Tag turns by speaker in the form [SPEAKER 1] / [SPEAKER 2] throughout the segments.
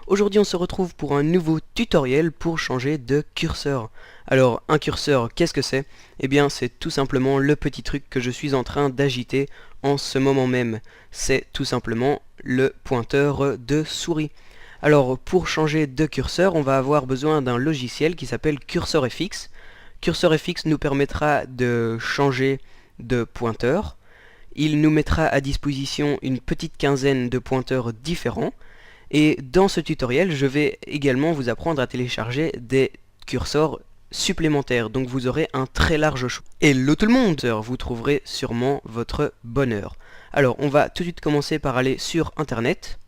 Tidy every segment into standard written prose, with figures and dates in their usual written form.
[SPEAKER 1] Aujourd'hui on se retrouve pour un nouveau tutoriel pour changer de curseur. Alors un curseur, qu'est-ce que c'est? Eh bien c'est tout simplement le petit truc que je suis en train d'agiter en ce moment même. C'est tout simplement le pointeur de souris. Alors pour changer de curseur, on va avoir besoin d'un logiciel qui s'appelle CursorFX. CursorFX nous permettra de changer de pointeur. Il nous mettra à disposition une petite quinzaine de pointeurs différents. Et dans ce tutoriel, je vais également vous apprendre à télécharger des curseurs supplémentaires. Donc vous aurez un très large choix. Hello tout le monde! Vous trouverez sûrement votre bonheur. Alors on va tout de suite commencer par aller sur internet.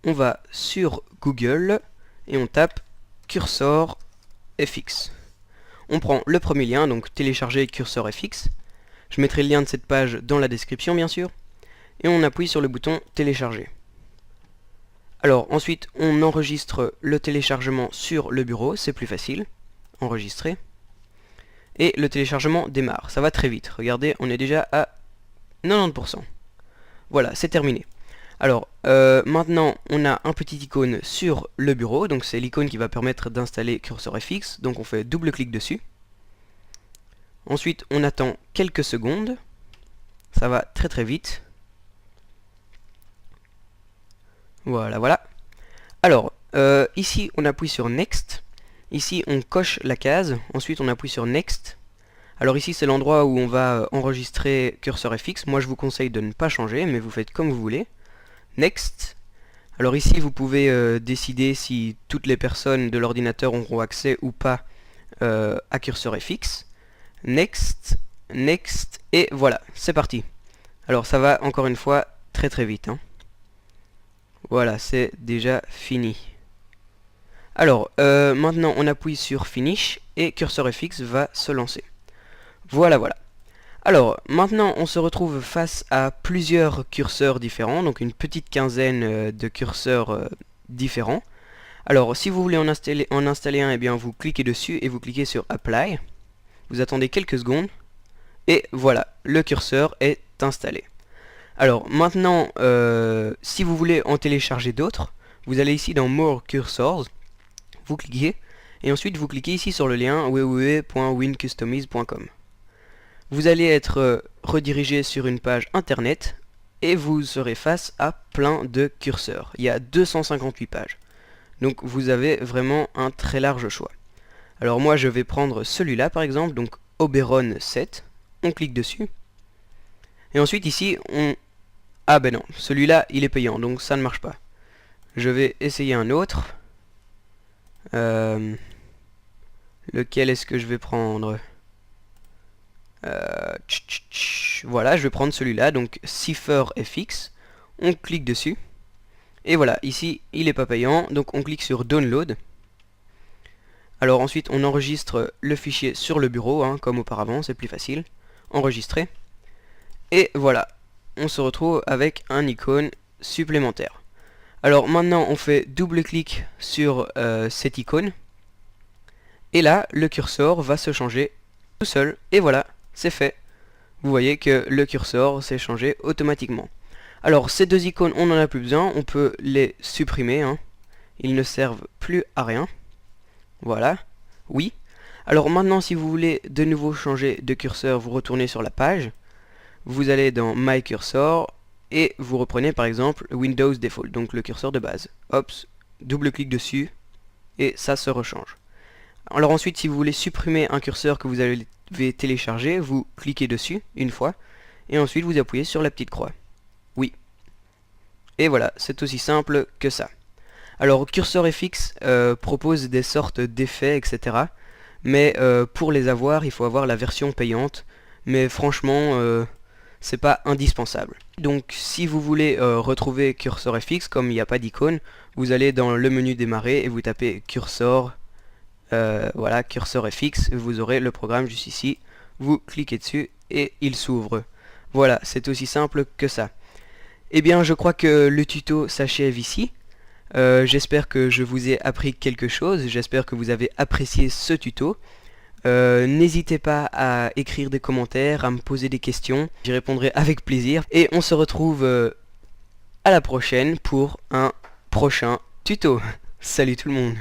[SPEAKER 1] On va sur Google et on tape Cursor FX. On prend le premier lien, donc télécharger Cursor FX. Je mettrai le lien de cette page dans la description bien sûr. Et on appuie sur le bouton télécharger. Alors ensuite on enregistre le téléchargement sur le bureau, c'est plus facile. Enregistrer. Et le téléchargement démarre, ça va très vite. Regardez, on est déjà à 90%. Voilà, c'est terminé. Alors maintenant on a un petit icône sur le bureau, donc c'est l'icône qui va permettre d'installer Cursor FX, donc on fait double clic dessus. Ensuite on attend quelques secondes, ça va très très vite. Voilà, voilà. Alors, ici on appuie sur Next, ici on coche la case, ensuite on appuie sur Next. Alors ici c'est l'endroit où on va enregistrer Cursor FX, moi je vous conseille de ne pas changer, mais vous faites comme vous voulez. Next. Alors ici vous pouvez décider si toutes les personnes de l'ordinateur auront accès ou pas à Cursor FX. Next, Next, et voilà, c'est parti. Alors ça va encore une fois très très vite, hein. Voilà, c'est déjà fini. Alors, maintenant on appuie sur Finish et Cursor FX va se lancer. Voilà, voilà. Alors, maintenant on se retrouve face à plusieurs curseurs différents, donc une petite quinzaine de curseurs différents. Alors, si vous voulez en installer un, eh bien vous cliquez dessus et vous cliquez sur Apply. Vous attendez quelques secondes et voilà, le curseur est installé. Alors maintenant, si vous voulez en télécharger d'autres, vous allez ici dans More Cursors, vous cliquez, et ensuite vous cliquez ici sur le lien www.wincustomize.com. Vous allez être redirigé sur une page internet, et vous serez face à plein de curseurs. Il y a 258 pages. Donc vous avez vraiment un très large choix. Alors moi je vais prendre celui-là par exemple, donc Oberon 7, on clique dessus. Et ensuite ici on... Ah ben non, celui-là il est payant donc ça ne marche pas. Je vais essayer un autre. Lequel est-ce que je vais prendre? Voilà, je vais prendre celui-là, donc Cipher FX. On clique dessus. Et voilà, ici il n'est pas payant, donc on clique sur Download. Alors ensuite on enregistre le fichier sur le bureau, hein, comme auparavant, c'est plus facile. Enregistrer. Et voilà, on se retrouve avec un icône supplémentaire. Alors maintenant on fait double clic sur cette icône. Et là, le curseur va se changer tout seul. Et voilà, c'est fait. Vous voyez que le curseur s'est changé automatiquement. Alors ces deux icônes, on n'en a plus besoin, on peut les supprimer, hein. Ils ne servent plus à rien. Voilà, oui. Alors maintenant si vous voulez de nouveau changer de curseur, vous retournez sur la page. Vous allez dans My Cursor et vous reprenez par exemple Windows Default, donc le curseur de base. Hop, double clic dessus et ça se rechange. Alors ensuite si vous voulez supprimer un curseur que vous avez téléchargé, vous cliquez dessus une fois et ensuite vous appuyez sur la petite croix. Oui. Et voilà, c'est aussi simple que ça. Alors Cursor FX propose des sortes d'effets, etc. Mais pour les avoir, il faut avoir la version payante. Mais franchement, c'est pas indispensable. Donc si vous voulez retrouver Cursor FX, comme il n'y a pas d'icône, vous allez dans le menu démarrer et vous tapez Cursor, voilà, Cursor FX, vous aurez le programme juste ici. Vous cliquez dessus et il s'ouvre. Voilà, c'est aussi simple que ça. Eh bien, je crois que le tuto s'achève ici. J'espère que je vous ai appris quelque chose, j'espère que vous avez apprécié ce tuto. N'hésitez pas à écrire des commentaires, à me poser des questions, j'y répondrai avec plaisir. Et on se retrouve à la prochaine pour un prochain tuto. Salut tout le monde.